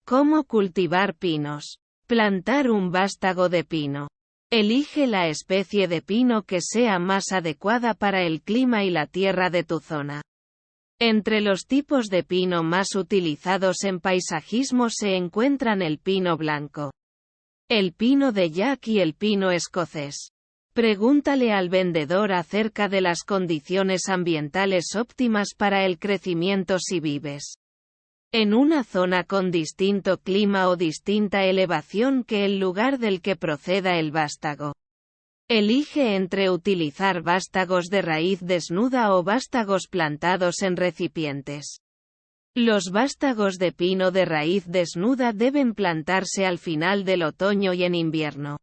¿Cómo cultivar pinos? Plantar un vástago de pino. Elige la especie de pino que sea más adecuada para el clima y la tierra de tu zona. Entre los tipos de pino más utilizados en paisajismo se encuentran el pino blanco, el pino de Jack y el pino escocés. Pregúntale al vendedor acerca de las condiciones ambientales óptimas para el crecimiento si vives en una zona con distinto clima o distinta elevación que el lugar del que proceda el vástago. Elige entre utilizar vástagos de raíz desnuda o vástagos plantados en recipientes. Los vástagos de pino de raíz desnuda deben plantarse al final del otoño y en invierno,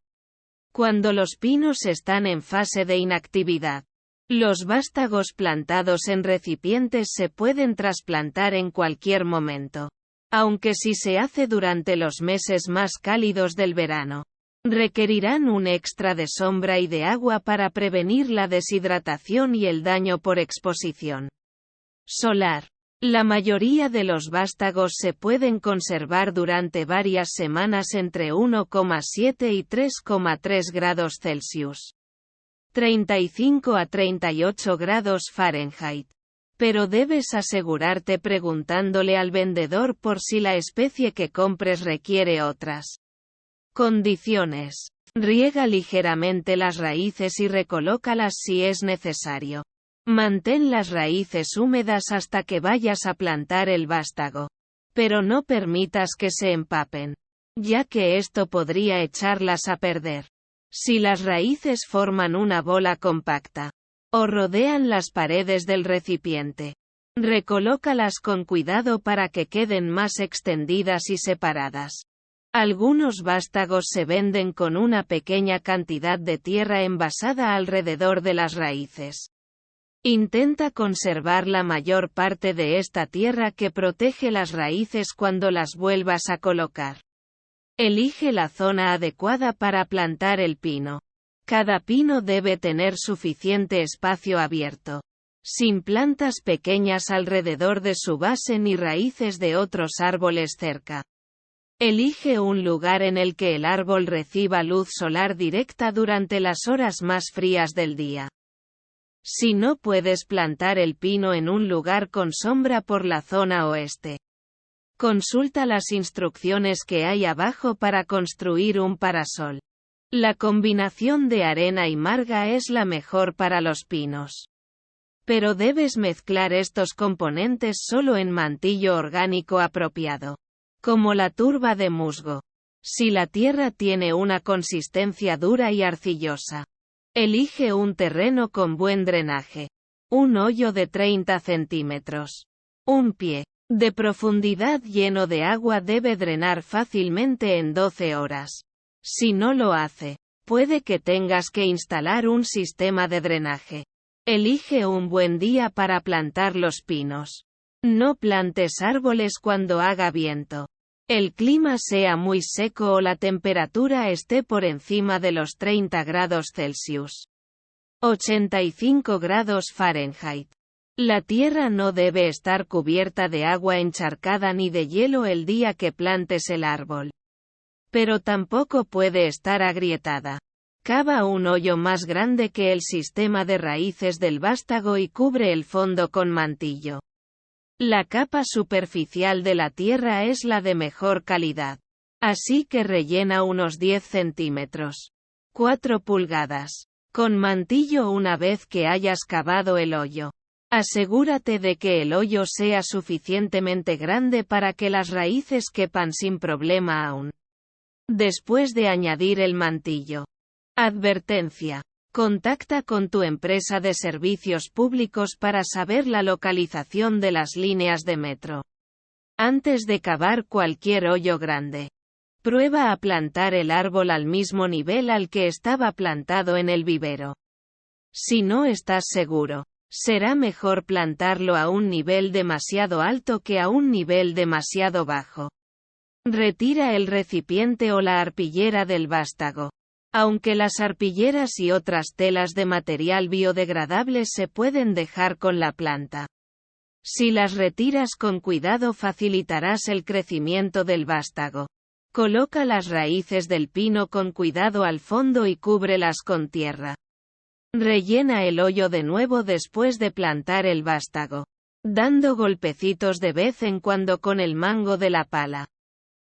cuando los pinos están en fase de inactividad. Los vástagos plantados en recipientes se pueden trasplantar en cualquier momento, aunque si se hace durante los meses más cálidos del verano, requerirán un extra de sombra y de agua para prevenir la deshidratación y el daño por exposición solar. La mayoría de los vástagos se pueden conservar durante varias semanas entre 1,7 y 3,3 grados Celsius. 35 a 38 grados Fahrenheit. Pero debes asegurarte preguntándole al vendedor por si la especie que compres requiere otras condiciones. Riega ligeramente las raíces y recolócalas si es necesario. Mantén las raíces húmedas hasta que vayas a plantar el vástago. Pero no permitas que se empapen, ya que esto podría echarlas a perder. Si las raíces forman una bola compacta o rodean las paredes del recipiente, recolócalas con cuidado para que queden más extendidas y separadas. Algunos vástagos se venden con una pequeña cantidad de tierra envasada alrededor de las raíces. Intenta conservar la mayor parte de esta tierra que protege las raíces cuando las vuelvas a colocar. Elige la zona adecuada para plantar el pino. Cada pino debe tener suficiente espacio abierto, sin plantas pequeñas alrededor de su base ni raíces de otros árboles cerca. Elige un lugar en el que el árbol reciba luz solar directa durante las horas más frías del día. Si no puedes plantar el pino en un lugar con sombra por la zona oeste, consulta las instrucciones que hay abajo para construir un parasol. La combinación de arena y marga es la mejor para los pinos. Pero debes mezclar estos componentes solo en mantillo orgánico apropiado, como la turba de musgo. Si la tierra tiene una consistencia dura y arcillosa, elige un terreno con buen drenaje. Un hoyo de 30 centímetros. Un pie de profundidad lleno de agua debe drenar fácilmente en 12 horas. Si no lo hace, puede que tengas que instalar un sistema de drenaje. Elige un buen día para plantar los pinos. No plantes árboles cuando haga viento, el clima sea muy seco o la temperatura esté por encima de los 30 grados Celsius. 85 grados Fahrenheit. La tierra no debe estar cubierta de agua encharcada ni de hielo el día que plantes el árbol. Pero tampoco puede estar agrietada. Cava un hoyo más grande que el sistema de raíces del vástago y cubre el fondo con mantillo. La capa superficial de la tierra es la de mejor calidad. Así que rellena unos 10 centímetros. 4 pulgadas. Con mantillo una vez que hayas cavado el hoyo. Asegúrate de que el hoyo sea suficientemente grande para que las raíces quepan sin problema aún después de añadir el mantillo. Advertencia. Contacta con tu empresa de servicios públicos para saber la localización de las líneas de metro. Antes de cavar cualquier hoyo grande, prueba a plantar el árbol al mismo nivel al que estaba plantado en el vivero. Si no estás seguro, será mejor plantarlo a un nivel demasiado alto que a un nivel demasiado bajo. Retira el recipiente o la arpillera del vástago. Aunque las arpilleras y otras telas de material biodegradable se pueden dejar con la planta, Si las retiras con cuidado facilitarás el crecimiento del vástago. Coloca las raíces del pino con cuidado al fondo y cúbrelas con tierra. Rellena el hoyo de nuevo después de plantar el vástago, dando golpecitos de vez en cuando con el mango de la pala.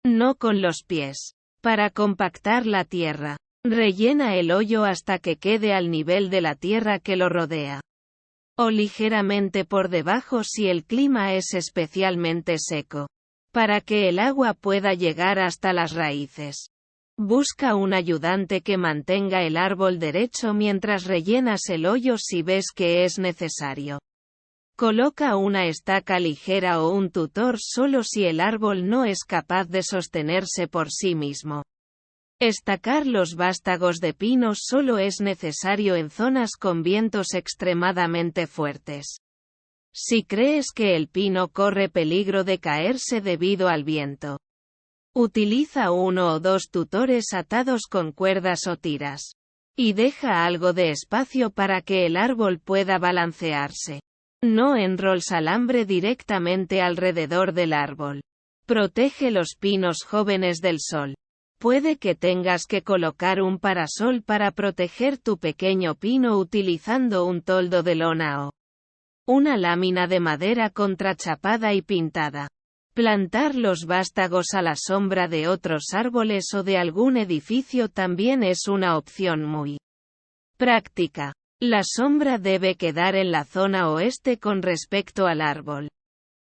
No con los pies. Para compactar la tierra, rellena el hoyo hasta que quede al nivel de la tierra que lo rodea. O ligeramente por debajo si el clima es especialmente seco, para que el agua pueda llegar hasta las raíces. Busca un ayudante que mantenga el árbol derecho mientras rellenas el hoyo si ves que es necesario. Coloca una estaca ligera o un tutor solo si el árbol no es capaz de sostenerse por sí mismo. Estacar los vástagos de pino solo es necesario en zonas con vientos extremadamente fuertes. Si crees que el pino corre peligro de caerse debido al viento, utiliza uno o dos tutores atados con cuerdas o tiras. Y deja algo de espacio para que el árbol pueda balancearse. No enrolls alambre directamente alrededor del árbol. Protege los pinos jóvenes del sol. Puede que tengas que colocar un parasol para proteger tu pequeño pino utilizando un toldo de lona o una lámina de madera contrachapada y pintada. Plantar los vástagos a la sombra de otros árboles o de algún edificio también es una opción muy práctica. La sombra debe quedar en la zona oeste con respecto al árbol.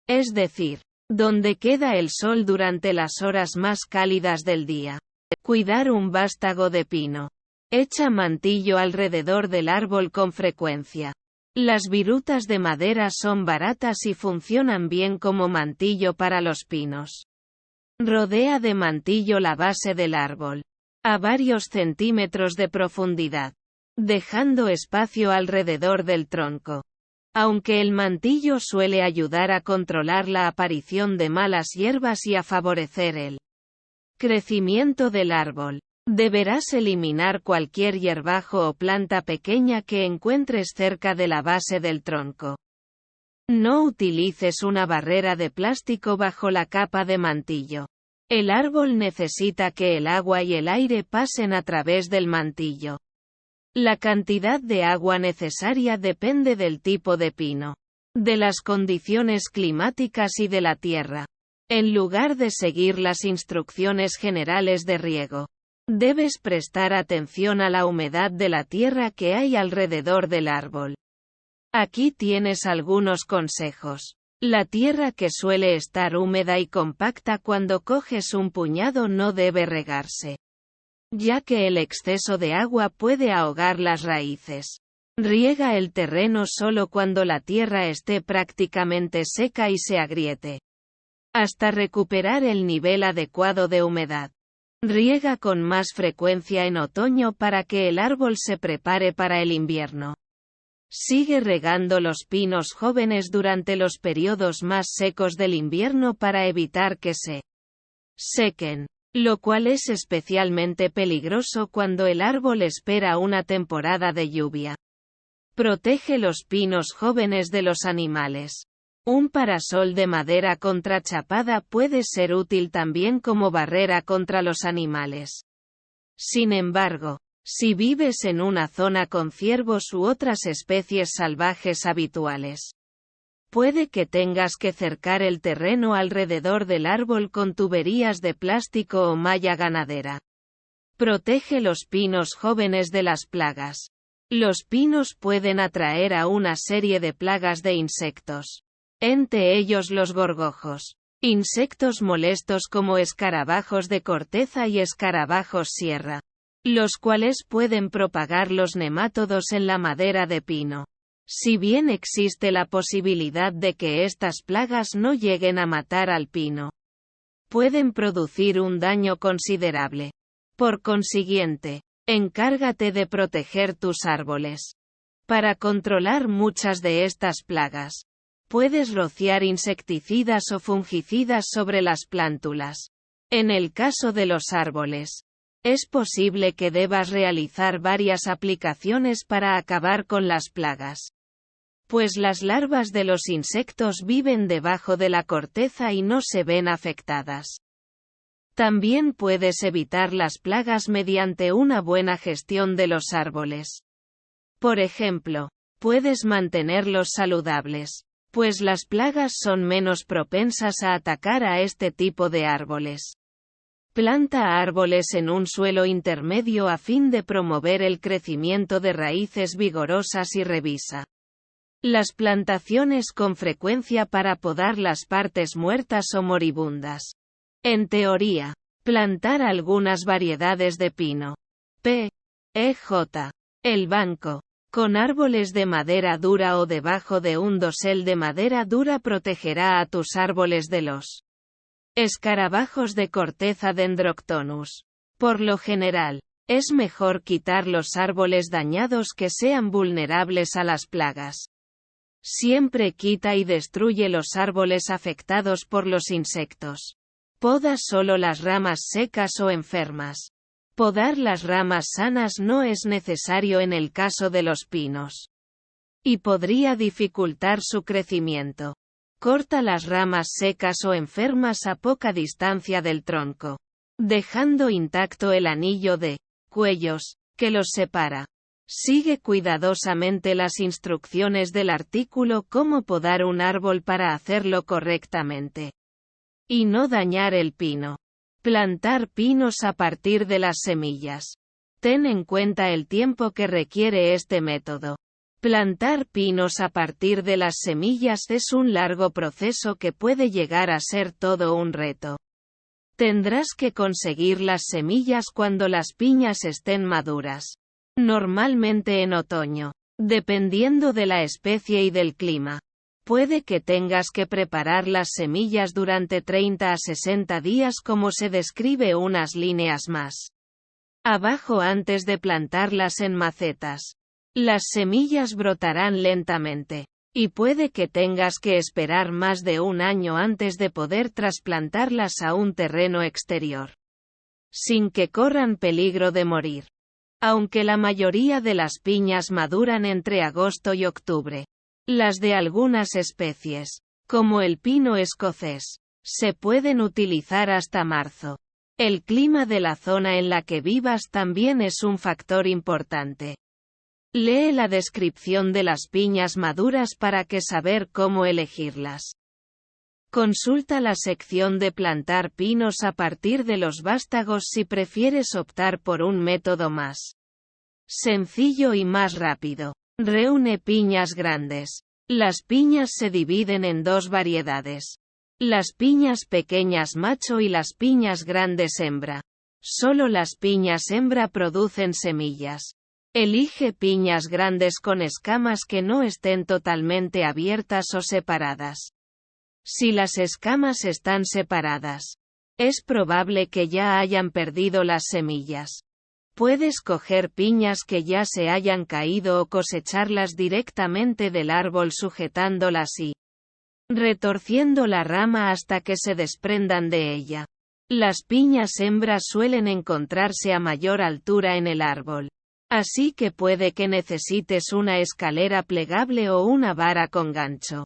Es decir, donde queda el sol durante las horas más cálidas del día. Cuidar un vástago de pino. Echa mantillo alrededor del árbol con frecuencia. Las virutas de madera son baratas y funcionan bien como mantillo para los pinos. Rodea de mantillo la base del árbol, a varios centímetros de profundidad, dejando espacio alrededor del tronco. Aunque el mantillo suele ayudar a controlar la aparición de malas hierbas y a favorecer el crecimiento del árbol, deberás eliminar cualquier hierbajo o planta pequeña que encuentres cerca de la base del tronco. No utilices una barrera de plástico bajo la capa de mantillo. El árbol necesita que el agua y el aire pasen a través del mantillo. La cantidad de agua necesaria depende del tipo de pino, de las condiciones climáticas y de la tierra. En lugar de seguir las instrucciones generales de riego, debes prestar atención a la humedad de la tierra que hay alrededor del árbol. Aquí tienes algunos consejos. La tierra que suele estar húmeda y compacta cuando coges un puñado no debe regarse, ya que el exceso de agua puede ahogar las raíces. Riega el terreno solo cuando la tierra esté prácticamente seca y se agriete, hasta recuperar el nivel adecuado de humedad. Riega con más frecuencia en otoño para que el árbol se prepare para el invierno. Sigue regando los pinos jóvenes durante los periodos más secos del invierno para evitar que se sequen, lo cual es especialmente peligroso cuando el árbol espera una temporada de lluvia. Protege los pinos jóvenes de los animales. Un parasol de madera contrachapada puede ser útil también como barrera contra los animales. Sin embargo, si vives en una zona con ciervos u otras especies salvajes habituales, puede que tengas que cercar el terreno alrededor del árbol con tuberías de plástico o malla ganadera. Protege los pinos jóvenes de las plagas. Los pinos pueden atraer a una serie de plagas de insectos, entre ellos los gorgojos, insectos molestos como escarabajos de corteza y escarabajos sierra, los cuales pueden propagar los nemátodos en la madera de pino. Si bien existe la posibilidad de que estas plagas no lleguen a matar al pino, pueden producir un daño considerable. Por consiguiente, encárgate de proteger tus árboles. Para controlar muchas de estas plagas, puedes rociar insecticidas o fungicidas sobre las plántulas. En el caso de los árboles, es posible que debas realizar varias aplicaciones para acabar con las plagas. pues las larvas de los insectos viven debajo de la corteza y no se ven afectadas. También puedes evitar las plagas mediante una buena gestión de los árboles. Por ejemplo, puedes mantenerlos saludables, pues las plagas son menos propensas a atacar a este tipo de árboles. Planta árboles en un suelo intermedio a fin de promover el crecimiento de raíces vigorosas y revisa las plantaciones con frecuencia para podar las partes muertas o moribundas. En teoría, plantar algunas variedades de pino, P. E. J. El banco, con árboles de madera dura o debajo de un dosel de madera dura protegerá a tus árboles de los escarabajos de corteza Dendroctonus. Por lo general, es mejor quitar los árboles dañados que sean vulnerables a las plagas. Siempre quita y destruye los árboles afectados por los insectos. Poda solo las ramas secas o enfermas. Podar las ramas sanas no es necesario en el caso de los pinos, y podría dificultar su crecimiento. Corta las ramas secas o enfermas a poca distancia del tronco, dejando intacto el anillo de cuellos que los separa. Sigue cuidadosamente las instrucciones del artículo Cómo podar un árbol para hacerlo correctamente y no dañar el pino. Plantar pinos a partir de las semillas. Ten en cuenta el tiempo que requiere este método. Plantar pinos a partir de las semillas es un largo proceso que puede llegar a ser todo un reto. Tendrás que conseguir las semillas cuando las piñas estén maduras. Normalmente en otoño, dependiendo de la especie y del clima. Puede que tengas que preparar las semillas durante 30 a 60 días como se describe unas líneas más abajo antes de plantarlas en macetas. Las semillas brotarán lentamente, y puede que tengas que esperar más de un año antes de poder trasplantarlas a un terreno exterior, sin que corran peligro de morir. Aunque la mayoría de las piñas maduran entre agosto y octubre, las de algunas especies, como el pino escocés, se pueden utilizar hasta marzo. El clima de la zona en la que vivas también es un factor importante. Lee la descripción de las piñas maduras para saber cómo elegirlas. Consulta la sección de plantar pinos a partir de los vástagos si prefieres optar por un método más sencillo y más rápido. Reúne piñas grandes. Las piñas se dividen en dos variedades. Las piñas pequeñas macho y las piñas grandes hembra. Solo las piñas hembra producen semillas. Elige piñas grandes con escamas que no estén totalmente abiertas o separadas. Si las escamas están separadas, es probable que ya hayan perdido las semillas. Puedes coger piñas que ya se hayan caído o cosecharlas directamente del árbol sujetándolas y retorciendo la rama hasta que se desprendan de ella. Las piñas hembras suelen encontrarse a mayor altura en el árbol, así que puede que necesites una escalera plegable o una vara con gancho.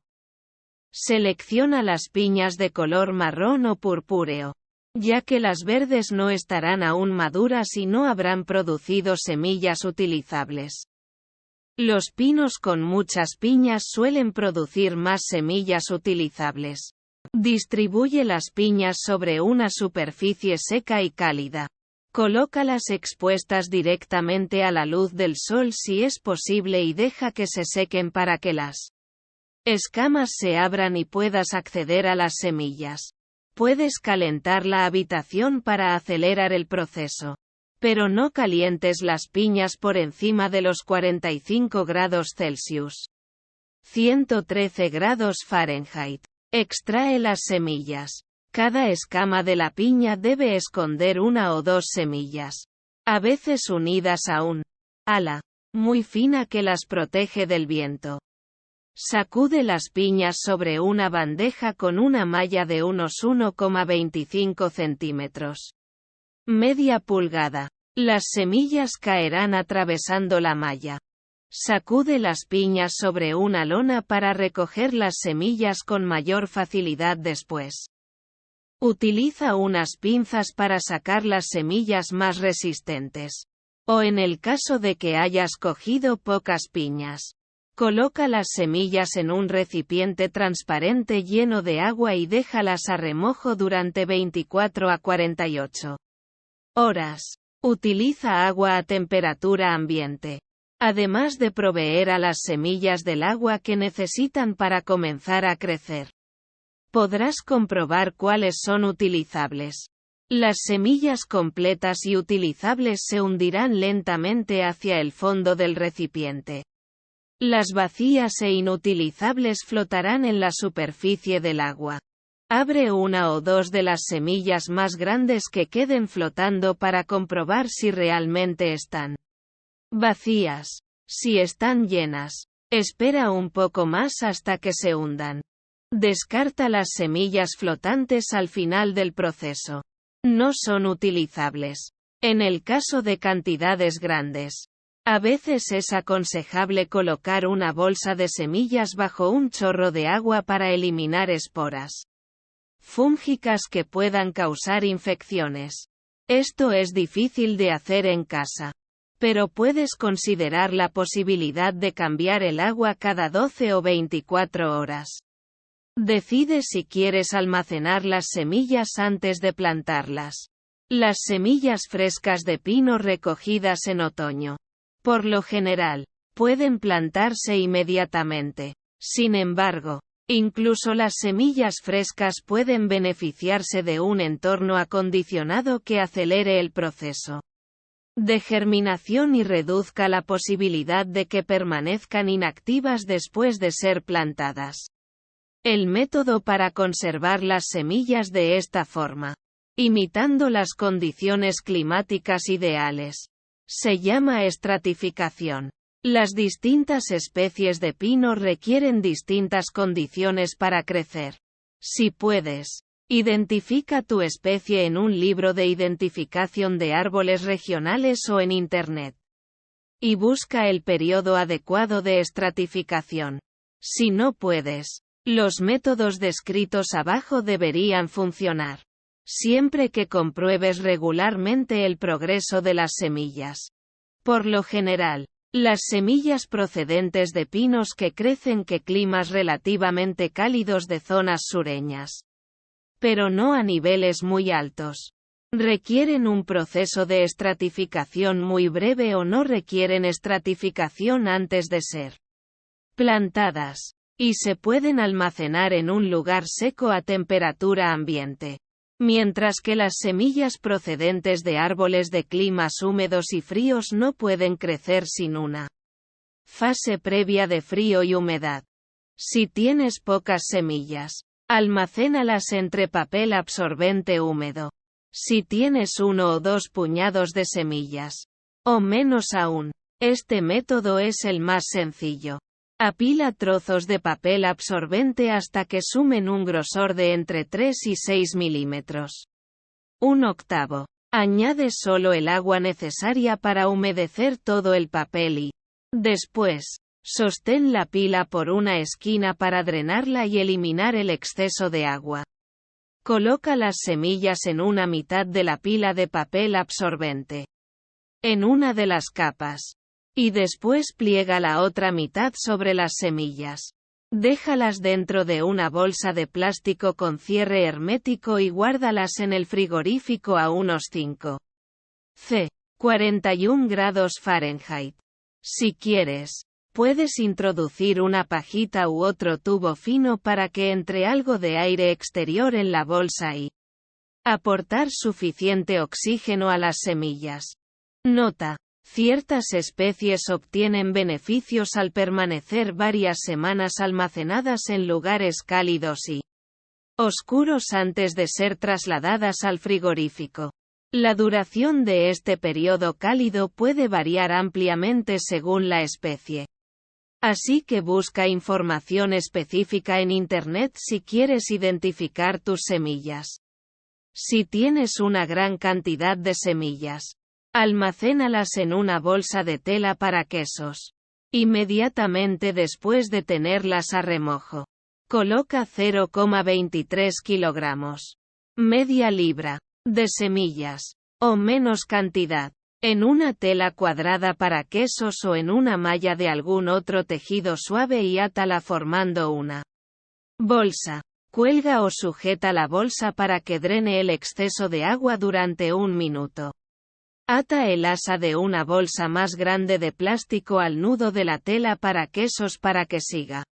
Selecciona las piñas de color marrón o purpúreo, ya que las verdes no estarán aún maduras y no habrán producido semillas utilizables. Los pinos con muchas piñas suelen producir más semillas utilizables. Distribuye las piñas sobre una superficie seca y cálida. Colócalas expuestas directamente a la luz del sol si es posible y deja que se sequen para que las escamas se abran y puedas acceder a las semillas. Puedes calentar la habitación para acelerar el proceso. Pero no calientes las piñas por encima de los 45 grados Celsius. 113 grados Fahrenheit. Extrae las semillas. Cada escama de la piña debe esconder una o dos semillas, a veces unidas a un ala muy fina que las protege del viento. Sacude las piñas sobre una bandeja con una malla de unos 1,25 centímetros. Media pulgada. Las semillas caerán atravesando la malla. Sacude las piñas sobre una lona para recoger las semillas con mayor facilidad después. Utiliza unas pinzas para sacar las semillas más resistentes. O en el caso de que hayas cogido pocas piñas, coloca las semillas en un recipiente transparente lleno de agua y déjalas a remojo durante 24 a 48 horas. Utiliza agua a temperatura ambiente, además de proveer a las semillas del agua que necesitan para comenzar a crecer. Podrás comprobar cuáles son utilizables. Las semillas completas y utilizables se hundirán lentamente hacia el fondo del recipiente. Las vacías e inutilizables flotarán en la superficie del agua. Abre una o dos de las semillas más grandes que queden flotando para comprobar si realmente están vacías. Si están llenas, espera un poco más hasta que se hundan. Descarta las semillas flotantes al final del proceso. No son utilizables. En el caso de cantidades grandes, a veces es aconsejable colocar una bolsa de semillas bajo un chorro de agua para eliminar esporas fúngicas que puedan causar infecciones. Esto es difícil de hacer en casa, pero puedes considerar la posibilidad de cambiar el agua cada 12 o 24 horas. Decide si quieres almacenar las semillas antes de plantarlas. Las semillas frescas de pino recogidas en otoño, por lo general, pueden plantarse inmediatamente. Sin embargo, incluso las semillas frescas pueden beneficiarse de un entorno acondicionado que acelere el proceso de germinación y reduzca la posibilidad de que permanezcan inactivas después de ser plantadas. El método para conservar las semillas de esta forma, imitando las condiciones climáticas ideales, se llama estratificación. Las distintas especies de pino requieren distintas condiciones para crecer. Si puedes, identifica tu especie en un libro de identificación de árboles regionales o en Internet. Y busca el periodo adecuado de estratificación. Si no puedes, los métodos descritos abajo deberían funcionar. Siempre que compruebes regularmente el progreso de las semillas. Por lo general, las semillas procedentes de pinos que crecen en climas relativamente cálidos de zonas sureñas, pero no a niveles muy altos, requieren un proceso de estratificación muy breve o no requieren estratificación antes de ser plantadas, y se pueden almacenar en un lugar seco a temperatura ambiente. Mientras que las semillas procedentes de árboles de climas húmedos y fríos no pueden crecer sin una fase previa de frío y humedad. Si tienes pocas semillas, almacénalas entre papel absorbente húmedo. Si tienes 1 o 2 puñados de semillas, o menos aún, este método es el más sencillo. Apila trozos de papel absorbente hasta que sumen un grosor de entre 3 y 6 milímetros. 1/8. Añade solo el agua necesaria para humedecer todo el papel y, después, sostén la pila por una esquina para drenarla y eliminar el exceso de agua. Coloca las semillas en una mitad de la pila de papel absorbente, en una de las capas. Y después pliega la otra mitad sobre las semillas. Déjalas dentro de una bolsa de plástico con cierre hermético y guárdalas en el frigorífico a unos 5 C. 41 grados Fahrenheit. Si quieres, puedes introducir una pajita u otro tubo fino para que entre algo de aire exterior en la bolsa y aportar suficiente oxígeno a las semillas. Nota: ciertas especies obtienen beneficios al permanecer varias semanas almacenadas en lugares cálidos y oscuros antes de ser trasladadas al frigorífico. La duración de este periodo cálido puede variar ampliamente según la especie. Así que busca información específica en Internet si quieres identificar tus semillas. Si tienes una gran cantidad de semillas, almacénalas en una bolsa de tela para quesos. Inmediatamente después de tenerlas a remojo. Coloca 0,23 kilogramos. Media libra. De semillas. O menos cantidad. En una tela cuadrada para quesos o en una malla de algún otro tejido suave y átala formando una bolsa. Cuelga o sujeta la bolsa para que drene el exceso de agua durante 1 minuto. Ata el asa de una bolsa más grande de plástico al nudo de la tela para quesos para que siga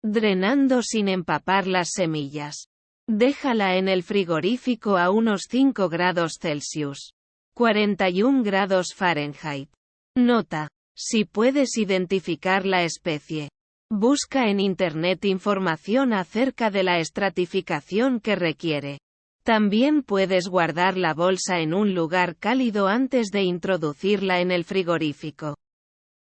drenando sin empapar las semillas. Déjala en el frigorífico a unos 5 grados Celsius. 41 grados Fahrenheit. Nota: si puedes identificar la especie, busca en Internet información acerca de la estratificación que requiere. También puedes guardar la bolsa en un lugar cálido antes de introducirla en el frigorífico.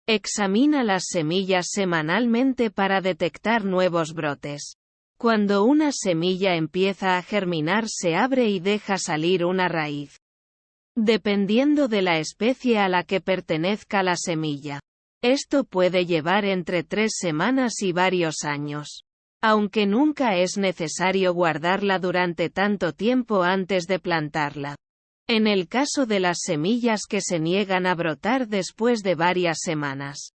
Examina las semillas semanalmente para detectar nuevos brotes. Cuando una semilla empieza a germinar, se abre y deja salir una raíz. Dependiendo de la especie a la que pertenezca la semilla, esto puede llevar entre 3 semanas y varios años. Aunque nunca es necesario guardarla durante tanto tiempo antes de plantarla. En el caso de las semillas que se niegan a brotar después de varias semanas,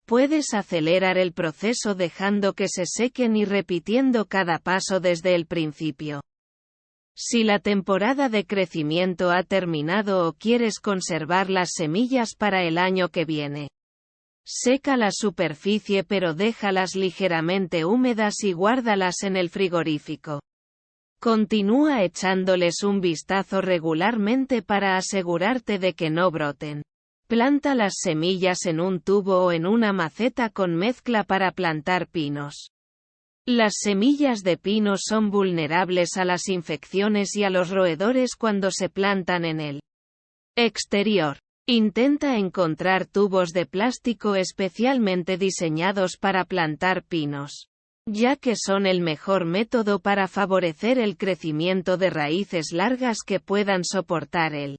puedes acelerar el proceso dejando que se sequen y repitiendo cada paso desde el principio. Si la temporada de crecimiento ha terminado o quieres conservar las semillas para el año que viene, seca la superficie pero déjalas ligeramente húmedas y guárdalas en el frigorífico. Continúa echándoles un vistazo regularmente para asegurarte de que no broten. Planta las semillas en un tubo o en una maceta con mezcla para plantar pinos. Las semillas de pino son vulnerables a las infecciones y a los roedores cuando se plantan en el exterior. Intenta encontrar tubos de plástico especialmente diseñados para plantar pinos, ya que son el mejor método para favorecer el crecimiento de raíces largas que puedan soportar el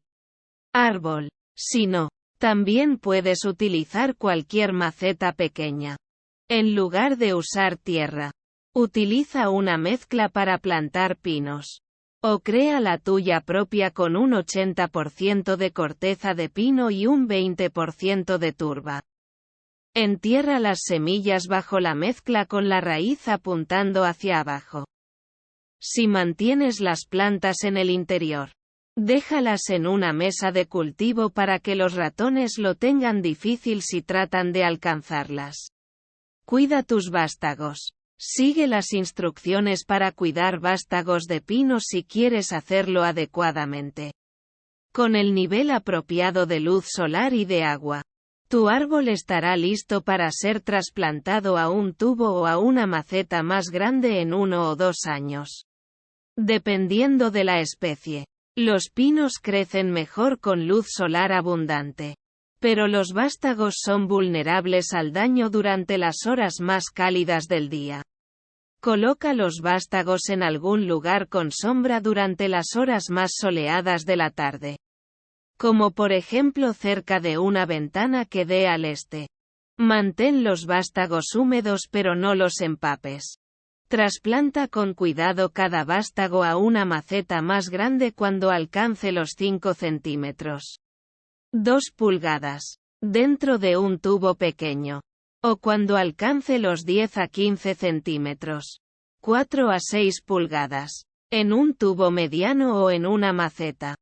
árbol. Si no, también puedes utilizar cualquier maceta pequeña. En lugar de usar tierra, utiliza una mezcla para plantar pinos. O crea la tuya propia con un 80% de corteza de pino y un 20% de turba. Entierra las semillas bajo la mezcla con la raíz apuntando hacia abajo. Si mantienes las plantas en el interior, déjalas en una mesa de cultivo para que los ratones lo tengan difícil si tratan de alcanzarlas. Cuida tus vástagos. Sigue las instrucciones para cuidar vástagos de pino si quieres hacerlo adecuadamente. Con el nivel apropiado de luz solar y de agua, tu árbol estará listo para ser trasplantado a un tubo o a una maceta más grande en 1 o 2 años. Dependiendo de la especie, los pinos crecen mejor con luz solar abundante. Pero los vástagos son vulnerables al daño durante las horas más cálidas del día. Coloca los vástagos en algún lugar con sombra durante las horas más soleadas de la tarde. Como por ejemplo cerca de una ventana que dé al este. Mantén los vástagos húmedos pero no los empapes. Trasplanta con cuidado cada vástago a una maceta más grande cuando alcance los 5 centímetros. 2 pulgadas. Dentro de un tubo pequeño. O cuando alcance los 10 a 15 centímetros. 4 a 6 pulgadas. En un tubo mediano o en una maceta.